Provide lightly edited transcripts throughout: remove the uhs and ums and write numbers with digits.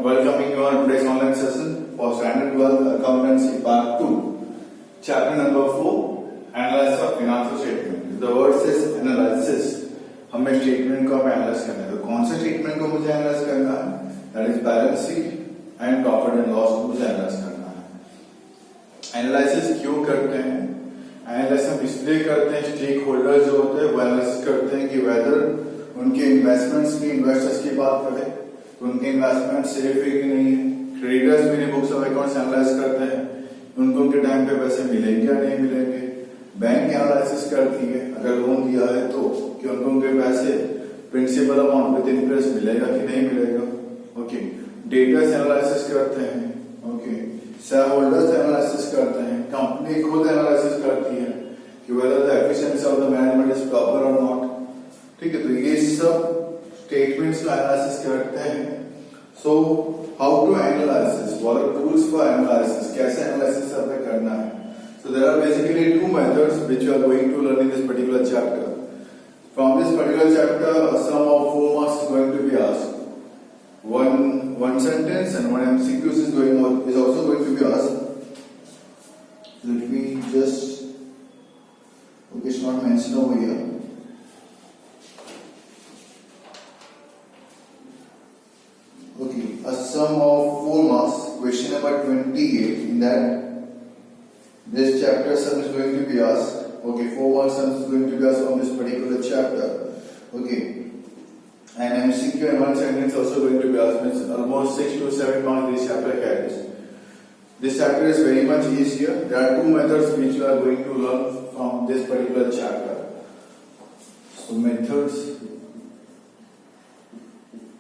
welcoming you on today's online session for Standard 12 Accountancy Part 2, Chapter number 4, Analysis of Financial Statement. The word says analysis. हमें statement को analyse करना है, तो कौन से statement को मुझे एनालाइज करना है? That is balance sheet and profit and loss को मुझे एनालाइज करना है। एनालिसिस क्यों करते हैं? एनालिसिस हम इसलिए करते हैं, स्टेक होल्डर जो होते हैं वो एनालिसिस करते हैं कि वेदर उनके इन्वेस्टमेंट्स की, इन्वेस्टर्स की बात करें तो उनके इन्वेस्टमेंट सेफ है कि नहीं है। क्रेडिटर्स मेरी बुक्स ऑफ अकाउंट्स एनालाइज करते हैं, उनको उनके टाइम पे पैसे मिलेंगे या नहीं मिलेंगे। बैंक एनालिसिस करती है अगर लोन दिया है तो कि उनको उनके पैसे प्रिंसिपल अमाउंट विद इंटरेस्ट मिलेगा कि नहीं मिलेगा। ओके, डेटर्स एनालिसिस करते हैं। ओके, शेयर होल्डर्स एनालिसिस करते हैं, कंपनी खुद एनालिसिस करती है कि whether the efficiency of the management is proper और नॉट। ठीक है, तो ये सब स्टेटमेंट्स का एनालिसिस करते हैं। So how to analysis, what are tools for analysis, कैसे एनालिसिस हमें करना है। So there are basically two methods which you are going to learn in this particular chapter. From this particular chapter, a sum of 4 marks is going to be asked. One sentence and one MCQ is also going to be asked. Let me just, okay, it's not mentioned over here. Okay, a sum of 4 marks, question number 28. In that, this chapter sum is going to be asked. Okay, 4 marks sum is going to be asked from this particular chapter. Okay, and MCQ and one sentence also going to be asked. Means almost 6 to 7 marks this chapter carries. This chapter is very much easier. There are two methods which you are going to learn from this particular chapter. So methods,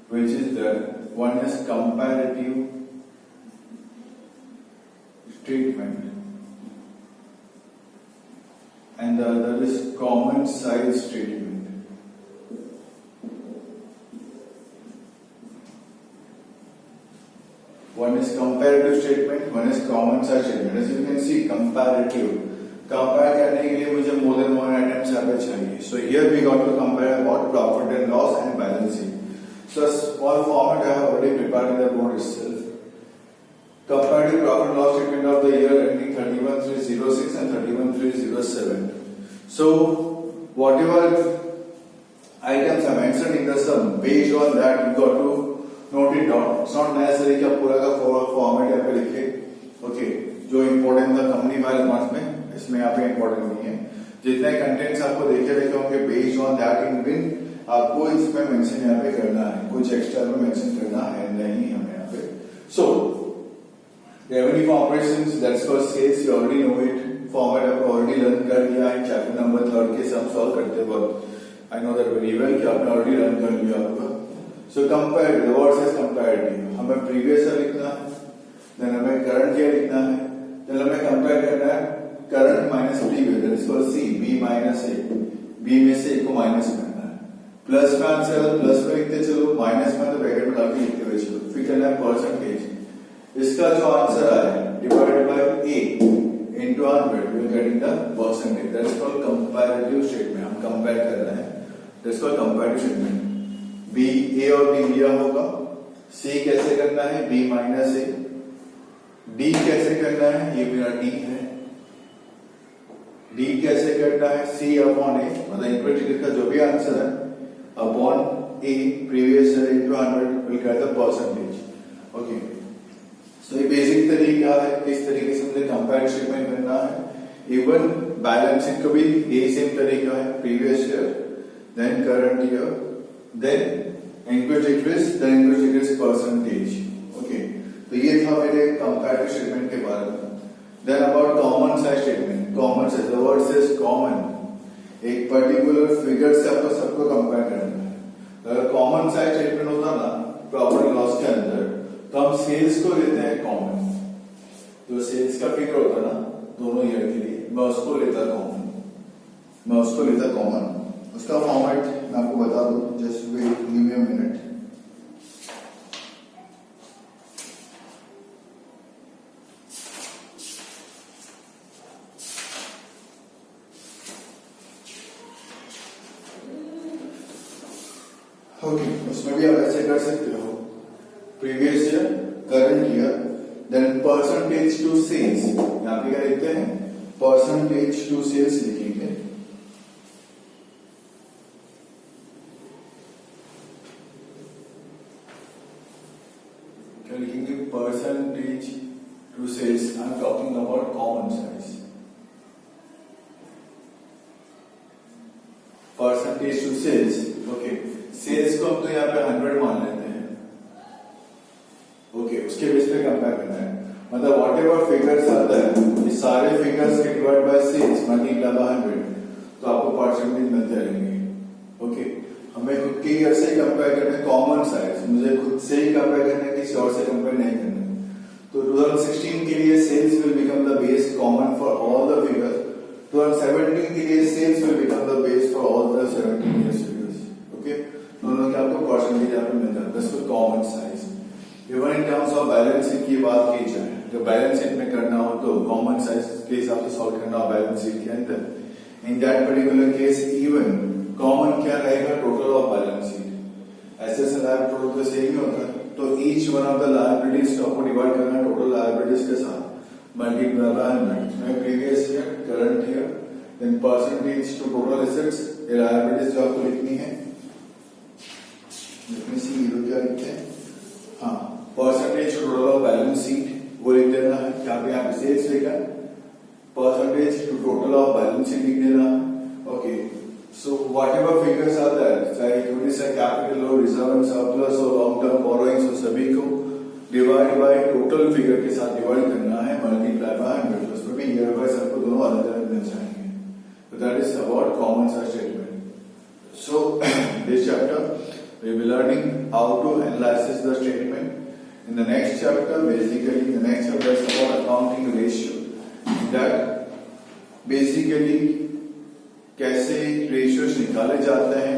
which is that one is comparative statement and the other is common size statement. One is comparative statement, one is common size statement. As you can see, comparative. Compare करने के लिए मुझे more than one items यहाँ पे चाहिए. So here we got to compare about profit and loss and balance sheet. So a small format I have already prepared in the board itself. Comparative profit and loss statement of the year ending 31/3/06 and 31/3/07. So whatever items are mentioned in the sum, based on that you got to note it down. It's not necessary कि आप पूरा का format यहाँ पे लिखे. Okay, जो important था company file marks में, इसमें यहाँ पे इम्पोर्टेंट नहीं है. जितने कंटेंट्स आपको देखे होंगे based on that in win आपको इसमें मेंशन यहाँ पे करना है, कुछ एक्स्ट्रा में मेंशन करना है नहीं हमें यहाँ पे. So revenue from operations, that's for sales, you already know it. Format आपको already learn कर लिया है चैप्टर नंबर 3 के सम सॉल्व करते वक्त. I know that very well कि आपने already learn कर लिया होगा. So compare, the word says comparative. हमें previous year लिखना है, then हमें current year लिखना है, then हमें compare करना है current minus previous, that is for C, B minus A. B में से A को minus करना है. प्लस में आंसर प्लस में लिखते चलो, माइनस में तो ब्रैकेट में डाल के लिखते हुए चलो. फिर करना है परसेंटेज. इसका जो आंसर आया divided by A into 100 we are getting the percentage. That is called comparative statement. हम कंपेयर कर रहे हैं, that is called comparative statement. B, A और B लिया होगा. C कैसे करना है? B minus A. D कैसे करना है? ये मेरा D है. D कैसे करना है? C upon A, मतलब इक्वल का जो भी आंसर है upon A previous year into 100 will get the percentage. Okay. So ये बेसिक तरीका है, इस तरीके से मुझे कंपेयर स्टेटमेंट करना है. इवन बैलेंस शीट को भी यही सेम तरीका है, previous year, then current year, then increase decrease, then increase decrease percentage. Okay, तो ये था मेरे कंपेयर स्टेटमेंट के बारे में. Then about common size statement. Common size, the word says common. एक पर्टिकुलर फिगर से आपको सबको कंपेयर करना है. अगर कॉमन साइज स्टेटमेंट होता ना प्रॉफिट लॉस के अंदर, तो हम सेल्स को लेते हैं कॉमन. जो सेल्स का फिगर होता ना दोनों ईयर के लिए, मैं उसको लेता कॉमन. उसका फॉर्मेट मैं आपको बता दूं, just wait, give me a minute. Okay, उसमें भी आप ऐसे कर सकते हो. Previous year current year, then percentage to sales, यहाँ पे क्या लिखते हैं, परसेंटेज टू सेल्स लिखेंगे, क्या लिखेंगे, percentage to sales, I am talking about common size, percentage to sales, okay, sales को हम तो यहाँ पे 100 मान लेते हैं, ओके, उसके बेस पे कंपेयर करना है, मतलब वॉट एवर फिगर्स आता है, ये सारे फिगर्स के divide by sales multiply by 100, तो आपको परसेंटेज मिल जाएंगे, ओके। हमें खुद के ईयर से कंपेयर करना है कॉमन साइज, मुझे खुद से ही कंपेयर करना है, किसी और से कंपेयर नहीं करना है। तो 2016 के लिए sales will become the base common for all the figures, 2017 के लिए sales will become the base for all the 17 years figures, okay. दोनों के आपको परसेंटेज यहाँ पे मिल जाता है, common size. Even in terms of balance sheet की बात की जाए, तो बैलेंस शीट में करना हो तो कॉमन साइज के हिसाब से सॉल्व करना हो बैलेंस शीट के अंदर, in that particular case even common क्या रहेगा, total of balance sheet, assets and liability तो सेम ही होता है, तो each one of the liabilities को डिवाइड करना टोटल लायबिलिटीज के साथ, multiply by 100, previous year, current year, then percentage to total assets, ये लायबिलिटीज जो आपको लिखनी है, लिखनी सी क्या लिखते हैं, हाँ, percentage to total of balance sheet वो लिख देना है, यहाँ पे यहाँ सेल्स लिखा है, percentage to total of balance sheet लिख देना, okay. So whatever figures are there, चाहे इक्विटी से कैपिटल हो, रिजर्व एंड सरप्लस हो, लॉन्ग टर्म बोरोइंग्स हो, सभी को डिवाइड बाय टोटल फिगर के साथ डिवाइड करना है, मल्टीप्लाई बाय 100, उसमें भी ईयर वाइज आपको दोनों अलग अलग मिल जाएंगे, तो that is about common size statement. So this chapter we will be learning how to analyze the statement. In the next chapter, basically, the next chapter is about accounting ratio. That basically कैसे ratios निकाले जाते हैं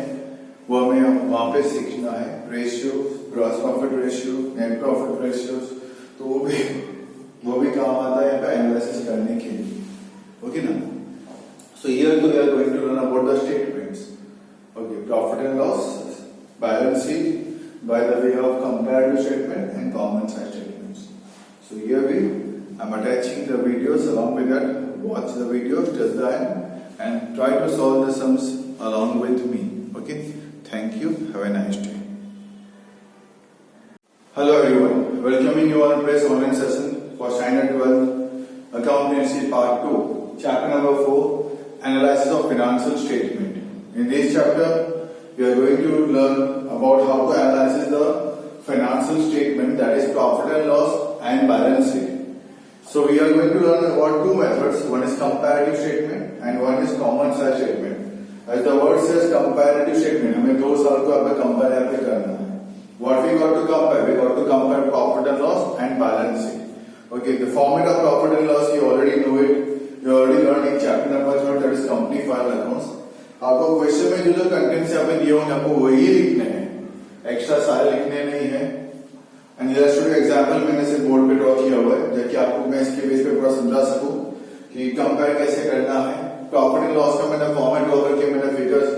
वो हमें वहां पे सीखना है, ratio, gross profit ratio, net profit ratio, तो वो भी काम आता है यहाँ पे एनालिसिस करने के लिए, ओके ना। So here we are going to learn about the statements, okay, profit and loss, balance sheet by the way of comparative statement and common size statements. So here I'm attaching the videos along with that. Watch the video till the end and try to solve the sums along with me. Okay. Thank you. Have a nice day. Hello everyone. Welcoming you on Press online session for Standard 12 Accountancy Part 2, Chapter number 4, Analysis of Financial Statement. In this chapter, we are going to learn about how to analyze the financial statement, that is profit and loss and balance sheet. So we are going to learn about two methods, one is comparative statement and one is common size statement. As the word says comparative statement, हमें दो साल को आपको compare यहाँ पे करना है. What we got to compare? We got to compare profit and loss and balance sheet. Okay, the format of profit and loss you already know it. You already learned in chapter number 3, that is company file accounts. आपको question में जो contents यहाँ पे दिए होंगे आपको वही लिखने हैं, एक्स्ट्रा सारे लिखने नहीं है। एंड जस्ट एग्जांपल मैंने से बोर्ड पे ड्रॉ किया हुआ है, ताकि आपको मैं इसके बेस पे पूरा समझा सकूं कि कंपेयर कैसे करना है। प्रॉफिट एंड लॉस का मैंने फॉर्मेट ड्रॉ करके मैंने फिगर्स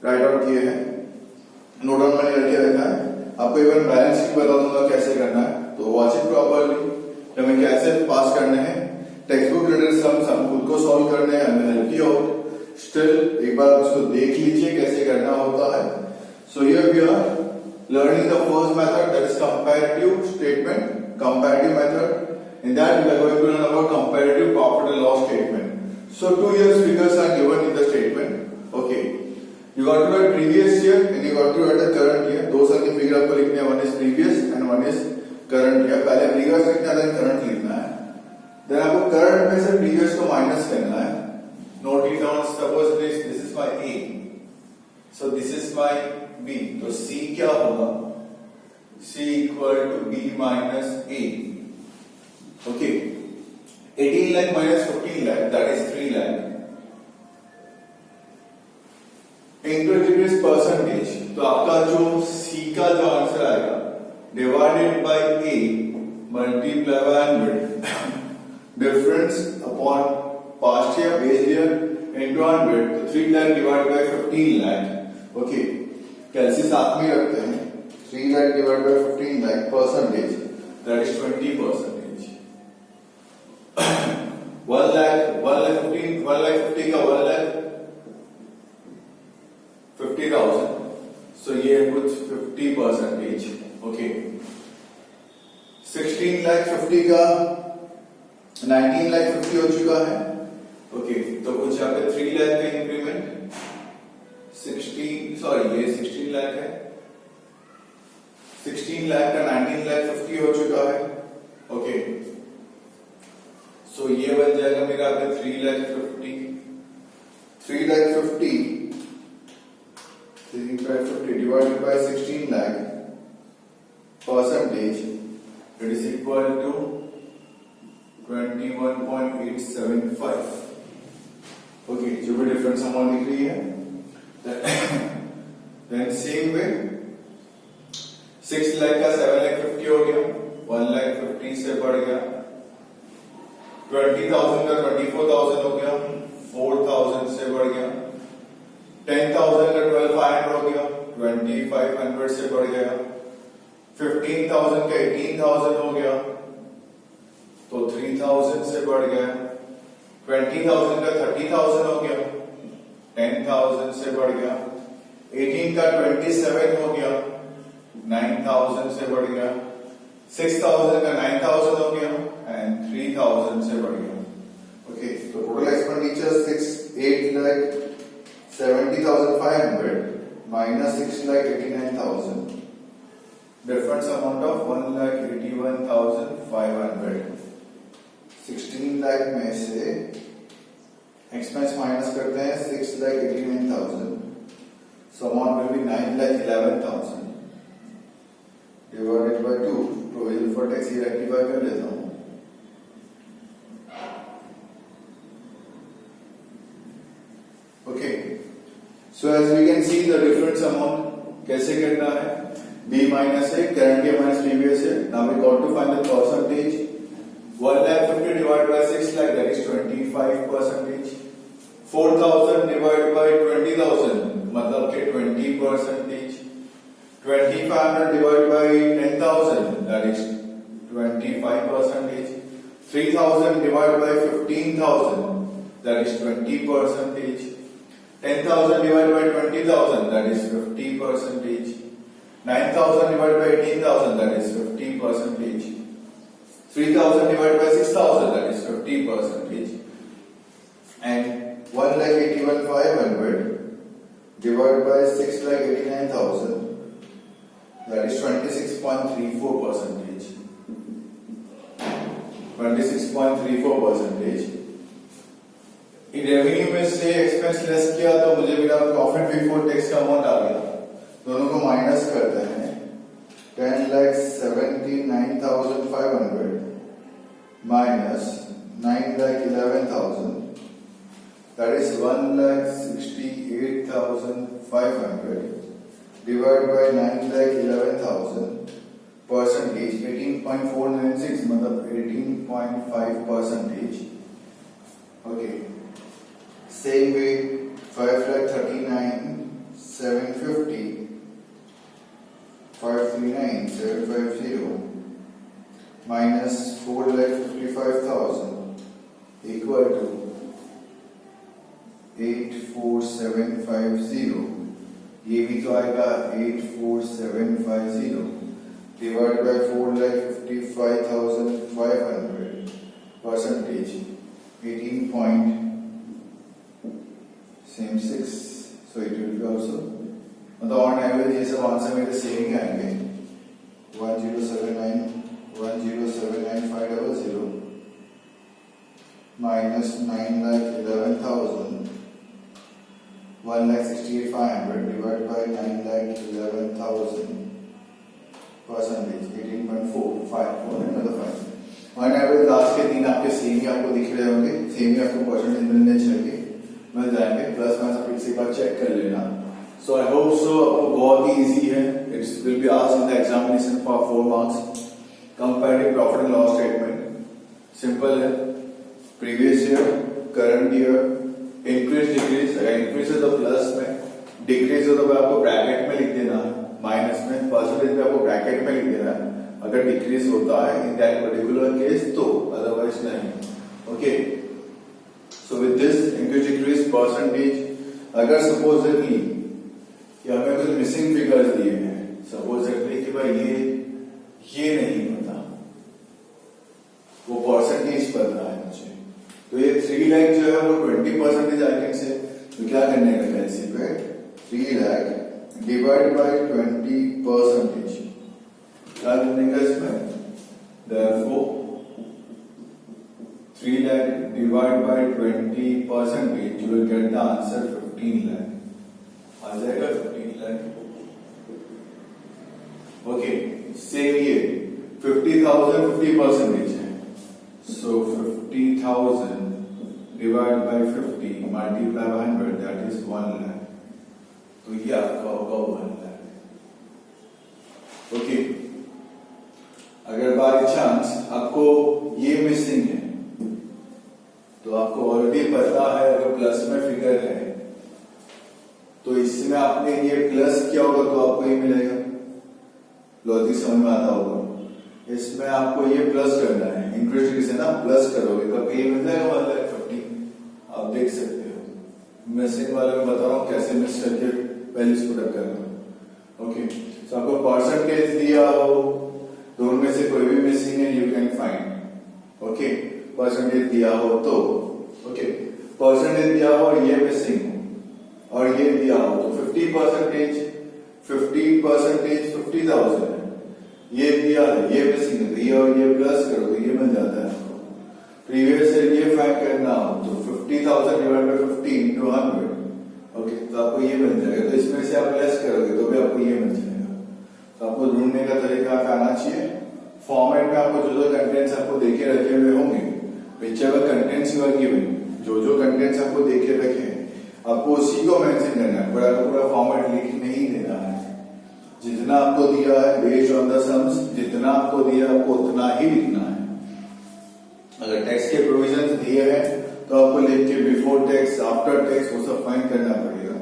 राइट आउट किए हैं, नोट डाउन मैंने करके रखा है। आपको इवन बैलेंस शीट बता दूंगा कैसे करना है, तो वॉच इट प्रॉपरली। हमें कैसे पास करने हैं, टेक्स्ट बुक रिलेटेड सम्स हम खुद को सॉल्व करने हैं, हमें हेल्प यू आउट। स्टिल एक बार उसको देख लीजिए कैसे करना होता है। So here we are learning the first method, that is comparative statement, comparative method. In that we are going to learn about comparative profit and loss statement. So 2 years figures are given in the statement. Okay, you got to write previous year and you got to write the current year. 2 साल के figure आपको लिखने हैं, one is previous and one is current year. पहले previous लिखना है, then current लिखना है। then आपको current में से previous को माइनस करना है। Note it down. Suppose this is my A, so this is my B. तो C क्या होगा? C equal to B minus A. Okay. 18 lakh minus 15 lakh, that is 3 lakh. Into degrees percentage. तो आपका जो C का जो answer आएगा divided by A multiply by 100 difference upon past year, base year into 100, तो 3 lakh divided by 15 lakh. Okay, कैलसी साथ में रखते हैं, 3 lakh divided by 15 lakh percentage, that that is 20%. 1 lakh 50 का 1,50,000, so ये कुछ 50%. ओके, 16 लाख 50 का 19 लाख 50 हो चुका है. ओके, तो कुछ यहाँ पे 3 लाख का इंक्रीमेंट, 16 लाख है, 16 लाख का 19 लाख 50 हो चुका है. ओके, सो ये बन जाएगा मेरा 3 lakh 50 divided by 16 lakh percentage, it is equal to 21.875. Okay, जो भी डिफरेंस अमाउंट दिख रही है. देन सेम वे 6 लाख का 7 लाख 50 हो गया, 1 लाख 50 से बढ़ गया, 20,000 का 24,000 हो गया, 4,000 से बढ़ गया, 10,000 का 12,500 हो गया, 2,500 से बढ़ गया, 15,000 का 18,000 हो गया, तो 3,000 से बढ़ गया, 20,000 का 30,000 हो गया, 10,000 से बढ़ गया, 18 का 27 हो गया, 9,000 से बढ़ गया, 6,000 का 9,000 हो गया, एंड 3,000 से बढ़ गया. ओके, तो total expenditure 8 lakh 70,500 minus 6 lakh 89,000. Difference amount of 1 lakh 81,500. 16 lakh में से एक्सपेंस माइनस करते हैं 6 lakh 89,000. So amount will be 9 lakh 11,000 divided by 2. Provision for tax ये रेक्टिफाई कर लेता हूँ. Okay. So as we can see the difference amount कैसे करना है. B minus है, current year minus previous year. Now we got to find the percentage. 1 lakh 50 divided by 6 lakh, that is 25%. 4,000 divided by 20,000 मतलब के 20%. 2,500 divided by 10,000, that is 25%. 3,000 divided by 15,000, that is 20%. 10,000 divided by 20,000, that is 50%. 9,000 divided by 18,000, that is 50%. 3,000 divided by 6,000, that is 50%. And 1,81,500 divided by 6,89,000, that is 26.34%. 26.34%. Revenue में से expense less किया तो मुझे मेरा profit before tax का amount आ गया. दोनों को माइनस करते हैं. 10,79,500 minus 9,11,000, that is 1,68,500 divided by 9,11,000. Percentage 18.496 मतलब 18.5%. Okay. Same way 5,39,750 539,750 minus 4,55,000 equal to 84750. ये भी तो आएगा 84750 divided by 4,55,500. Percentage 18.6. So it will be also, मतलब ऑन एवरेज ये सब आंसर मेरे सेम ही आएंगे. 1,079,500 minus 9,11,000, 1,68,500 divided by 9,11,000. Percentage 18.45 another 5. On average last के तीन आपके सेम ही आपको दिख रहे होंगे, सेम ही आपको परसेंटेज मिलने चाहिए, मिल जाएंगे. प्लस माइनस आप इसी बार चेक कर लेना. सो आई होप सो आपको बहुत ही इजी है. It's will be asked in the examination for 4 marks. Comparing profit and loss statement simple है. Previous year, current year, increase decrease. अगर इंक्रीज है तो प्लस में, डिक्रीज हो तो आपको ब्रैकेट में लिख देना, माइनस में, परसेंटेज में आपको ब्रैकेट में लिख देना. अगर डिक्रीज होता है इन दैट पर्टिकुलर केस तो, अदरवाइज नहीं। Okay, so with this increase decrease percentage, अगर सपोजिटली कि हमें कुछ मिसिंग फिगर्स दिए हैं, सपोजिटली कि भाई ये नहीं पता, वो परसेंटेज पता है मुझे, तो ये 3 लाख जो है वो 20% आई कैन से, तो क्या करने का कैलसी पे 3 लाख डिवाइड बाय 20%, क्या करने का इसमें, therefore 3 lakh divided by 20%, you will get the answer 15 lakh, आ जाएगा 15 lakh। ओके, सेम ये 50,000 50% है, so 50,000 divided by 50 multiply by 100, that is 1 lakh, तो ये आपका होगा 1 lakh। ओके, अगर बाय चांस आपको ये मिसिंग है तो आपको ऑलरेडी पता है अगर प्लस में फिगर है तो इसमें आपने ये प्लस किया होगा तो आपको ये मिलेगा, लॉजिक समझ में आता होगा। इसमें आपको ये प्लस करना है, इंक्रीज से ना प्लस करोगे तो ये मिल जाएगा 1,50,000, आप देख सकते हो। मिसिंग वाले में बता रहा हूँ कैसे मिस करके वैल्यूज पुट कर रहा हूँ। ओके, तो आपको परसेंटेज दिया हो, दोनों में से कोई भी मिसिंग है you can find. Okay, percentage दिया हो तो, ओके, परसेंटेज दिया हो और ये मिसिंग हो और ये दिया हो तो 50% 50,000 है, ये दिया है, ये मिसिंग है, ये और ये प्लस करो तो ये मिल जाता है आपको। प्रीवियस से ये फाइंड करना हो तो 50,000 डिवाइड बाय 50 into 100, ओके, तो आपको ये मिल जाएगा। तो इसमें से आप लेस करोगे तो भी आपको ये मिल जाएगा। तो आपको ढूंढने का तरीका आना चाहिए, फॉर्मेट में आपको जो जो कंटेंट्स आपको देखे रखे हुए होंगे, whichever contents you are given, जो कंटेंट्स आपको देखे रखे हैं आपको उसी को मेंशन करना है, पूरा का पूरा फॉर्मेट लिख नहीं देना है। जितना आपको दिया है बेस्ड ऑन द सम्स, जितना आपको दिया आपको उतना ही लिखना है। अगर टैक्स के प्रोविजंस दिए हैं तो आपको लिख के बिफोर टैक्स, आफ्टर टैक्स वो सब फाइंड करना पड़ेगा।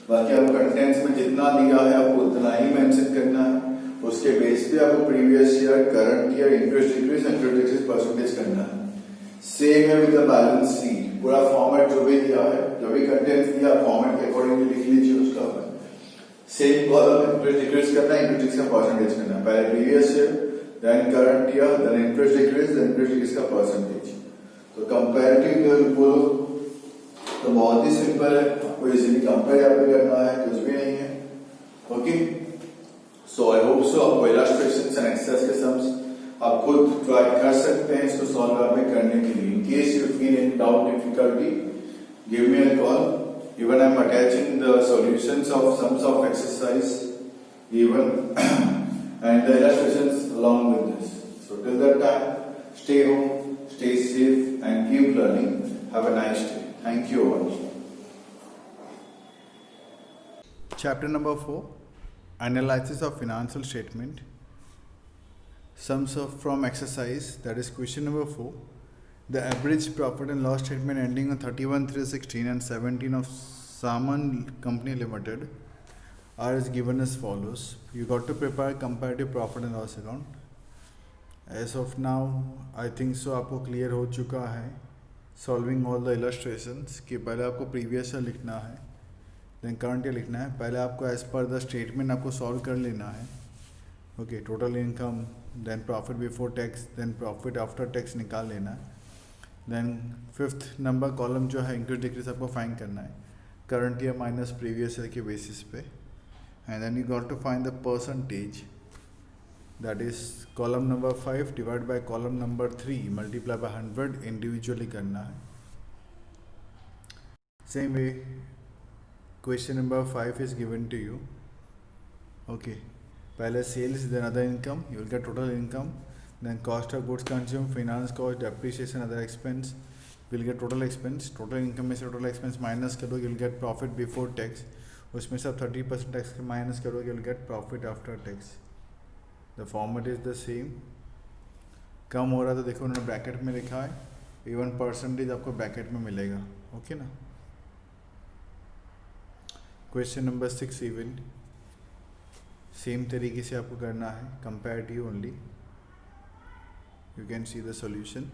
बाकी आपको कंटेंट्स में जितना दिया है आपको उतना ही मेंशन करना है। उसके बेस पे आपको previous year, current year, interest decrease, interest percentage करना है। सेम है विद द बैलेंस शीट, पूरा फॉर्मेट जो भी दिया है, जो भी कंटेंट्स दिया फॉर्मेट के अकॉर्डिंगली लिख लीजिए उसका। सेम कॉलम इंटरेस्ट डिक्रीज करना है, इंटरेस्ट का परसेंटेज करना है, पहले previous year, then current year, then interest decrease, then interest decrease का परसेंटेज। तो कंपैरेटिव बोलो तो बहुत ही सिंपल है, आपको इजीली कंपेयर यहाँ पे करना है, कुछ भी नहीं है। Okay, so I hope so आपको इलस्ट्रेशंस एंड एक्सरसाइज के सम्स आप खुद ट्राई कर सकते हैं इसको सॉल्व आप करने के लिए। In case you feel in doubt difficulty, give me a call. Even I am attaching the solutions of sums of exercise even and the illustrations along with this. So till that time, stay home, stay safe and keep learning. Have a nice day. Thank you all. Chapter number 4, Analysis of Financial Statement. Sums of from exercise, that is question number 4. The average profit and loss statement ending on 31/3/16 and 17 of Saman Company Limited are as given as follows. You got to prepare comparative profit and loss account. As of now, I think so आपको clear हो चुका है solving all the illustrations कि पहले आपको previous year लिखना है, then current year लिखना है। पहले आपको as per the statement आपको solve कर लेना है। Okay, total income, then profit before tax, then profit after tax निकाल लेना है। देन 5th नंबर कॉलम जो है इंक्रीज डिक्रीज आपको फाइंड करना है current year minus previous year के बेसिस पे, and then you got to find the percentage, that is column number 5 divide by column number 3 multiply by 100 individually करना है। Same way question number 5 is given to you. Okay, पहले sales, then other income, you will get total income, then cost of goods consumed, finance cost, depreciation, other expense, will get total expense, total income में से total expense minus करोगे you'll get profit before tax, उसमें से आप 30% tax minus करोगे you'll get profit after tax. The format is the same. कम हो रहा तो देखो उन्होंने ब्रैकेट में लिखा है, इवन परसेंटेज आपको ब्रैकेट में मिलेगा। ओके ना। क्वेश्चन नंबर 6 इवन सेम तरीके से आपको करना है, comparative only. You can see the solution,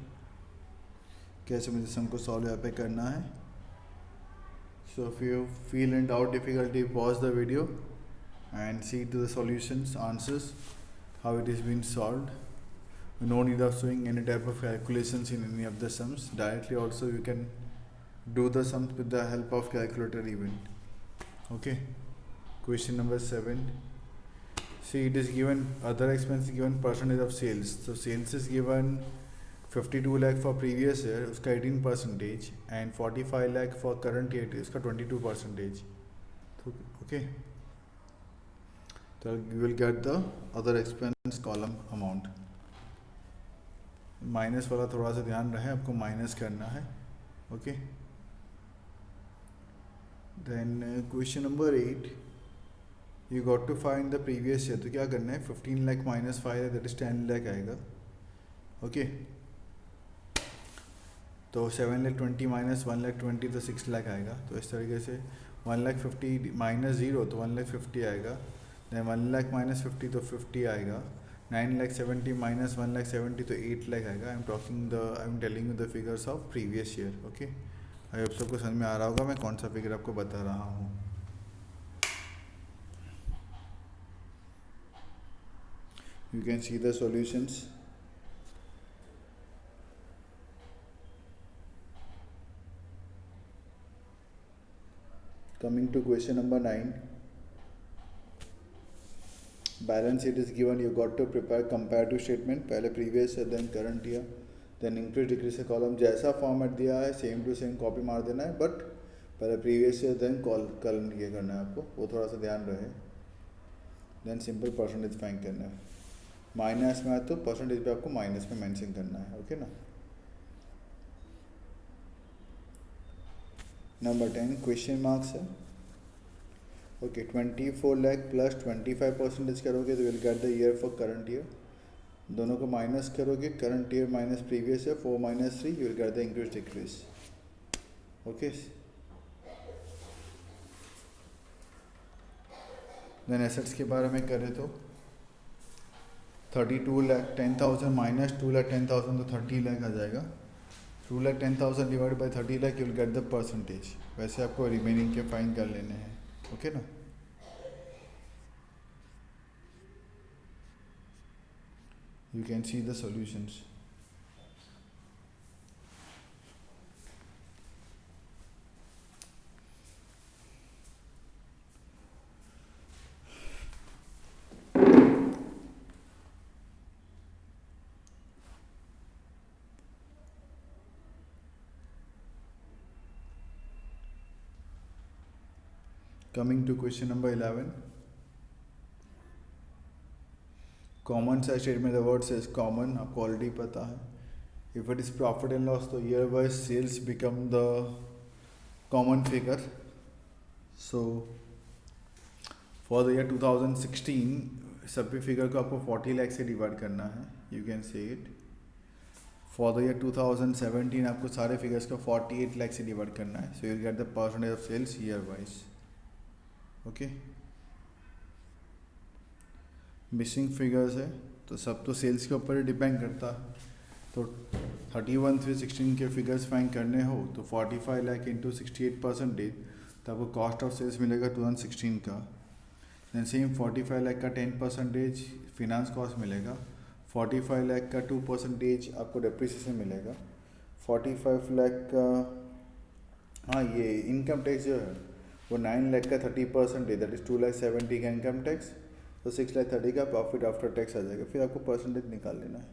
कैसे मुझे सम को सॉल्व यहाँ पे करना है. So if you feel in doubt difficulty, pause the video and see to the solutions, answers, how it is being solved. No need of doing any type of calculations in any of the sums. Directly also you can do the sums with the help of calculator even. Okay. Question number 7. See, it is given other expense given percentage of sales. So sales is given 52 lakh for previous year, उसका 18%, and 45 lakh for current year, इसका 22%. Okay. So you will get the other expense column amount. Minus वाला थोड़ा सा ध्यान रहे, आपको minus करना है. Okay. Then question number 8, you got to find the previous year. तो क्या करना है, 15 लाख माइनस 5 है, दैट इज 10 लाख आएगा. ओके. तो 7 लाख 20 माइनस 1 लाख 20 तो 6 लाख आएगा. तो इस तरीके से 1 लाख 50 माइनस 0 तो 1 लाख 50 आएगा. देन 1 लाख माइनस 50 तो 50 आएगा. 9 लाख 70 माइनस 1 लाख 70 तो 8 लाख आएगा. I am telling you the figures of previous year. Okay. I hope सबको समझ में आ रहा होगा मैं कौन सा फिगर आपको बता रहा हूँ. You can see the solutions. Coming to question number 9, balance sheet is given. You got to prepare comparative statement. पहले previous year, then current year, then increase decrease का column जैसा फॉर्मेट दिया है सेम टू सेम कॉपी मार देना है. But पहले previous year then current ये करना है आपको, वो थोड़ा सा ध्यान रहे. देन सिंपल परसेंटेज फाइंड करना है. माइनस में आए तो परसेंटेज पे आपको माइनस में मेंशन करना है. ओके ना. नंबर 10 क्वेश्चन मार्क्स है. ओके. 24 लाख प्लस 25% करोगे तो will get the year for current year. दोनों को माइनस करोगे, current year minus previous year, 4 minus 3, you will get the increase decrease. Okay. Then assets के बारे में करें तो 32 लाख 10,000 माइनस 2 लाख 10,000 तो 30 लाख आ जाएगा. 2 lakh 10,000 divide by 30 lakh, you will get the percentage. वैसे आपको रिमेनिंग के फाइंड कर लेने हैं. ओके ना. You can see the solutions. Coming to question number 11. Common सा statement, the word says common, आपको ऑलरेडी पता है. If it is profit and loss तो year wise sales become the common figure. So for the year 2016 सभी figure को आपको 40 लाख से divide करना है. You can say it. For the year 2017 आपको सारे फिगर्स को 48 लाख से डिवाइड करना है. So you get the percentage of sales year wise. Okay. Missing figures है तो सब तो सेल्स के ऊपर डिपेंड करता है. तो 31,316 के फिगर्स फाइंड करने हो तो 45 लाख इंटू 68% तो आपको कॉस्ट ऑफ सेल्स मिलेगा 2016 का. दैन सेम 45 लाख का 10% फिनांस कॉस्ट मिलेगा. 45 लाख का 2% आपको डेप्रिसिएशन मिलेगा. 45 लाख का ये इनकम टैक्स जो है वो 9 लाख का 30%, दैट इज 2,70,000 का इनकम टैक्स. तो 6,30,000 का प्रॉफिट आफ्टर टैक्स आ जाएगा. फिर आपको परसेंटेज निकाल लेना है.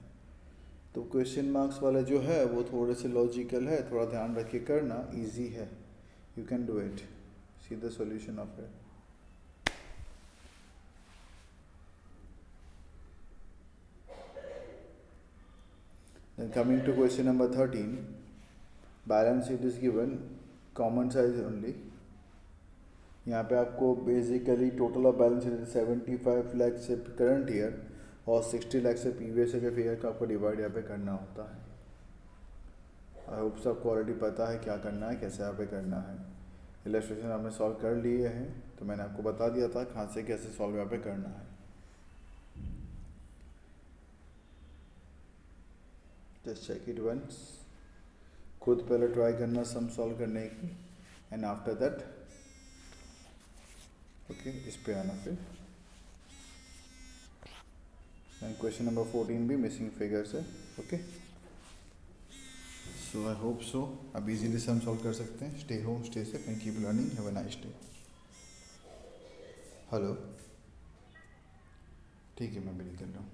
तो क्वेश्चन मार्क्स वाला जो है वो थोड़े से लॉजिकल है, थोड़ा ध्यान रख के करना. इजी है, you can do it. See the solution of it. Then coming to question number 13, balance sheet is given, common size only. यहाँ पे आपको basically total of balance sheet 75 lakh से करंट ईयर और 60 लाख से प्रीवियस ईयर के figure का आपको divide यहाँ पे करना होता है. आई होप सबको ऑलरेडी पता है क्या करना है, कैसे यहाँ पे करना है. इलस्ट्रेशन आपने सॉल्व कर लिए हैं तो मैंने आपको बता दिया था कहाँ से कैसे सॉल्व यहाँ पे करना है. जस्ट चेक इट वंस, खुद पहले ट्राई करना सम सॉल्व करने की, एंड आफ्टर दैट ओके इस पे आना फिर। एंड क्वेश्चन नंबर 14 भी मिसिंग फिगर्स है। Okay, so I hope so अब इजीली सम सॉल्व कर सकते हैं। Stay home, stay safe and keep learning. Have a nice day. Hello, ठीक है मैं भी निकल रहा हूँ।